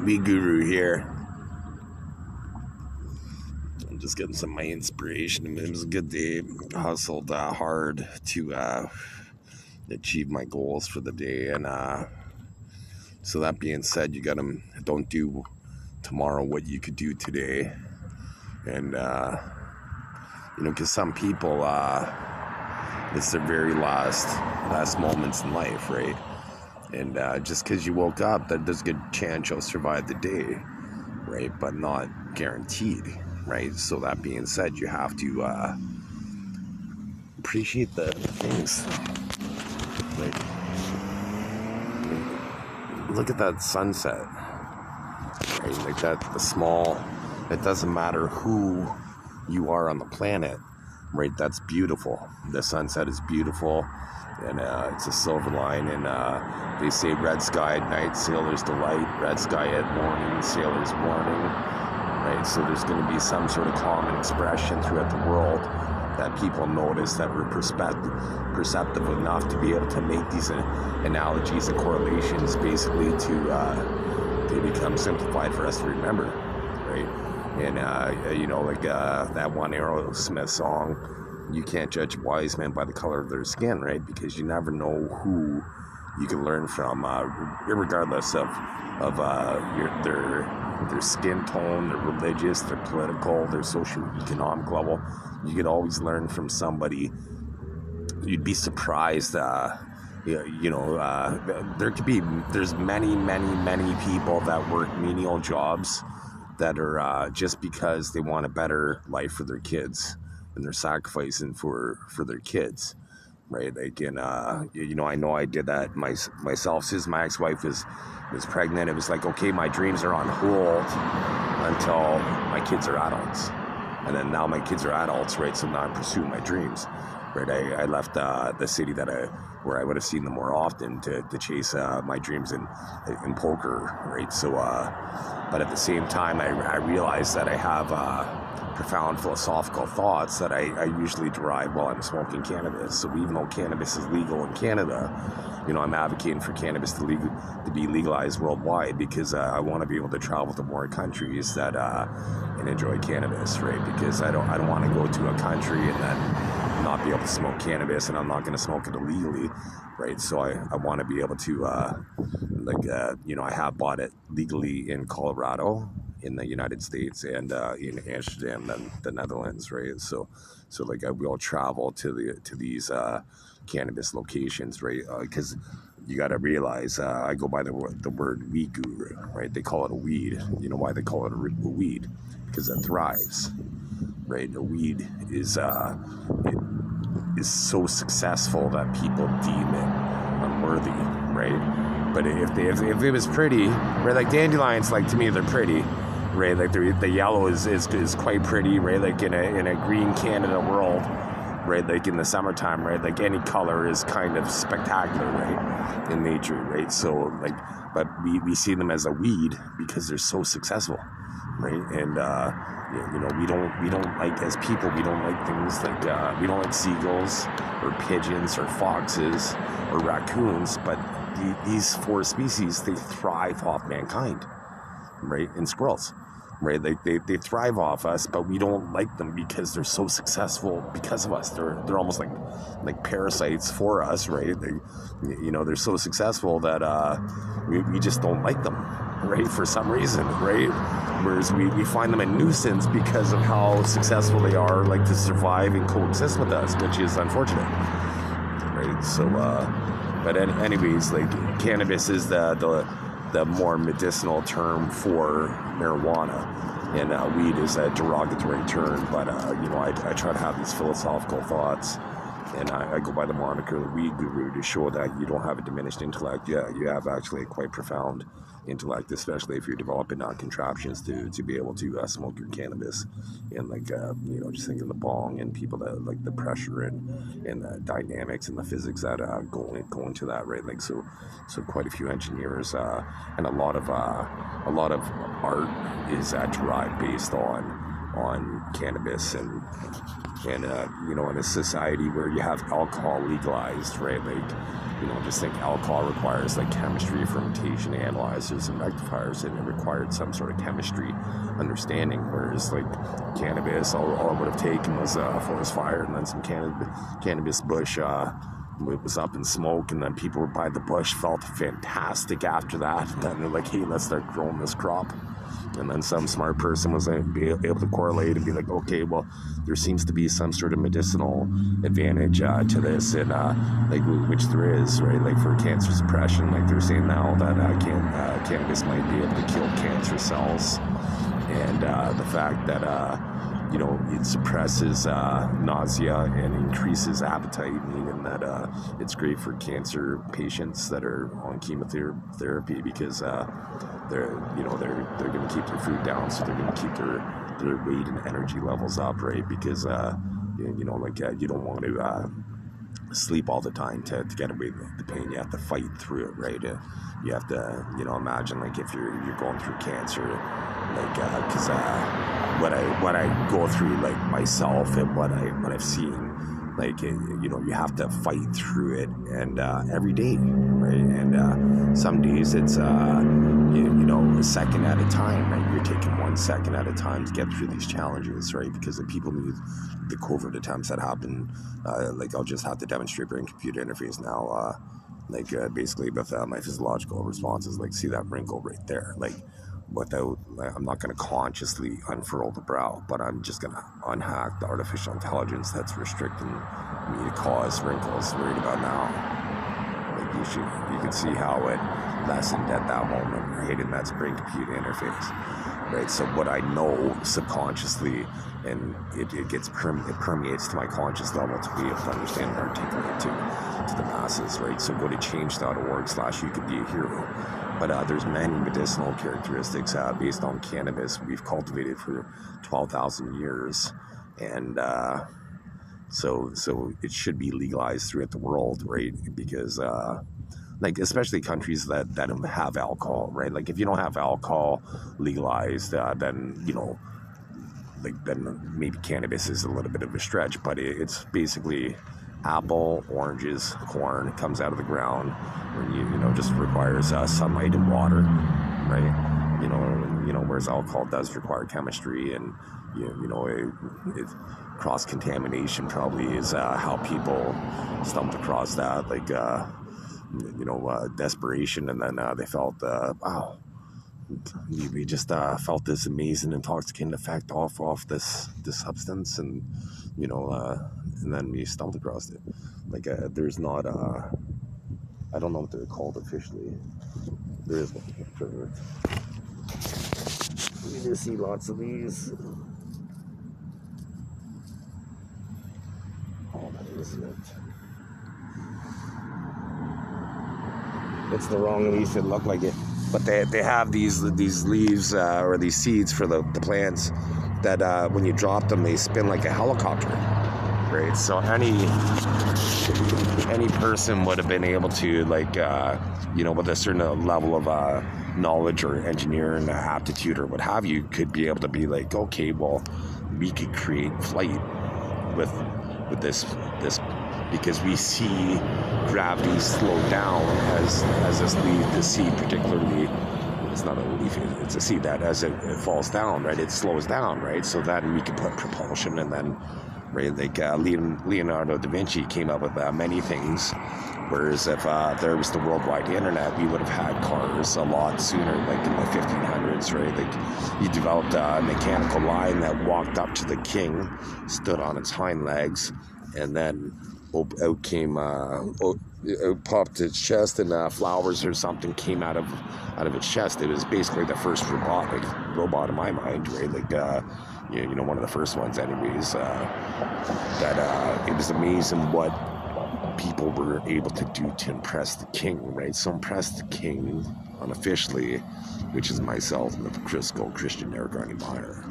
Weed Guru here. I'm just getting some of my inspiration. It was a good day. Hustled hard to achieve my goals for the day. And so that being said, don't do tomorrow what you could do today. And, because some people, it's their very last moments in life, right? And just because you woke up, there's a good chance you'll survive the day, right? But not guaranteed, right? So that being said, you have to appreciate the things. Like, look at that sunset, right? Like it doesn't matter who you are on the planet, right? That's beautiful. The sunset is beautiful. And it's a silver line, and they say red sky at night, sailor's delight, red sky at morning, sailor's warning, right? So there's going to be some sort of common expression throughout the world that people notice, that we're perceptive enough to be able to make these analogies and correlations basically to they become simplified for us to remember, right? And that one Aerosmith song, you can't judge a wise man by the color of their skin, right? Because you never know who you can learn from, regardless of their skin tone, their religious, their political, their socio-economic level. You could always learn from somebody. You'd be surprised. There's many people that work menial jobs that are just because they want a better life for their kids. And they're sacrificing for their kids, right? Like, and I know I did that myself. Since my ex-wife was pregnant, it was like, okay, my dreams are on hold until my kids are adults, and then now my kids are adults, right? So now I'm pursuing my dreams, right? I left the city where I would have seen them more often to chase my dreams in poker, right? So, but at the same time, I realized that I have profound philosophical thoughts that I usually derive while I'm smoking cannabis. So even though cannabis is legal in Canada, I'm advocating for cannabis to be legalized worldwide, because I want to be able to travel to more countries that and enjoy cannabis, right? Because I don't want to go to a country and then not be able to smoke cannabis, and I'm not going to smoke it illegally, right? So I want to be able to I have bought it legally in Colorado, in the United States, and in Amsterdam, and the Netherlands, right? So like I will travel to these cannabis locations, right? Because you got to realize I go by the word weed guru, right? They call it a weed. You know why they call it a weed? Because it thrives, right? A weed is so successful that people deem it unworthy, right? But if it was pretty, right? Like dandelions, like to me, they're pretty. Right, like the yellow is quite pretty, right? Like in a green Canada world, right? Like in the summertime, right? Like any color is kind of spectacular, right? In nature, right? So but we see them as a weed because they're so successful, right? And we don't like, as people, we don't like things like we don't like seagulls or pigeons or foxes or raccoons, but these four species, they thrive off mankind, right? And squirrels, right? They thrive off us, but we don't like them because they're so successful because of us. They're almost like parasites for us, right? They're so successful that we just don't like them, right? For some reason, right? Whereas we find them a nuisance because of how successful they are, like to survive and coexist with us, which is unfortunate, right? So, but anyways, like cannabis is the more medicinal term for marijuana, and weed is a derogatory term, but I try to have these philosophical thoughts, and I go by the moniker the weed guru to show that you don't have a diminished intellect. Yeah, you have actually a quite profound intellect, especially if you're developing contraptions to be able to smoke your cannabis, and just thinking the bong and people that like the pressure and the dynamics and the physics that go into that, right? Like so quite a few engineers and a lot of art is derived based on on cannabis, and you know, in a society where you have alcohol legalized, right? Like, you know, just think alcohol requires like chemistry, fermentation, analyzers, and rectifiers, and it required some sort of chemistry understanding. Whereas like cannabis, all it would have taken was a forest fire, and then some cannabis bush it was up in smoke, and then people would buy the bush, felt fantastic after that. And then they're like, hey, let's start growing this crop. And then some smart person was able to correlate and be like, okay, well, there seems to be some sort of medicinal advantage to this, and like, which there is, right? Like for cancer suppression, like they're saying now that cannabis might be able to kill cancer cells, and the fact that you know, it suppresses nausea and increases appetite, meaning that it's great for cancer patients that are on chemotherapy, because they're going to keep their food down, so they're going to keep their weight and energy levels up, right? Because you know, like you don't want to sleep all the time to get away with the pain. You have to fight through it, right? You have to, you know, imagine like if you're going through cancer, like because what I go through, like myself, and what I've seen, like you know, you have to fight through it, and every day, right? And some days it's you know, a second at a time, right? You're taking 1 second at a time to get through these challenges, right? Because the people need the covert attempts that happen. Like I'll just have to demonstrate brain-computer interface now. Like basically with my physiological responses, like see that wrinkle right there, like without, I'm not going to consciously unfurl the brow, but I'm just going to unhack the artificial intelligence that's restricting me to cause wrinkles right about now. Like you can see how it lessened at that moment, right? And that's brain-computer interface, right? So what I know subconsciously, and it permeates to my conscious level to be able to understand and articulate to the masses, right? So go to change.org/you could be a hero. But there's many medicinal characteristics based on cannabis we've cultivated for 12,000 years, and so it should be legalized throughout the world, right? Because like especially countries that don't have alcohol, right? Like if you don't have alcohol legalized, then you know, like then maybe cannabis is a little bit of a stretch, but it's basically apple, oranges, corn. It comes out of the ground, where you know, just requires sunlight and water, right? You know, whereas alcohol does require chemistry, and you know, it cross contamination probably is how people stumbled across that, like you know, desperation, and then they felt wow. We just felt this amazing intoxicating effect off this substance, and you know, and then we stumbled across it. Like there's not I don't know what they're called officially. There is one. We just see lots of these. Oh, that isn't it. It's the wrong leaf. It looked like it. But they have these leaves or these seeds for the plants that when you drop them, they spin like a helicopter, right? So any person would have been able to, like you know, with a certain level of knowledge or engineering aptitude or what have you, could be able to be like, okay, well, we could create flight with this, because we see gravity slow down as the seed, particularly, it's not a leaf, it's a seed, that as it falls down, right, it slows down, right? So then we can put propulsion, and then, right, like Leonardo da Vinci came up with many things, whereas if there was the worldwide internet, we would have had cars a lot sooner, like in the 1500s, right? Like you developed a mechanical line that walked up to the king, stood on its hind legs, and then out came it popped its chest, and flowers or something came out of its chest. It was basically the first robot in my mind, right? Like you know, one of the first ones anyways, that it was amazing what people were able to do to impress the king, right? So impress the king unofficially, which is myself, and the Christian Eric Meyer.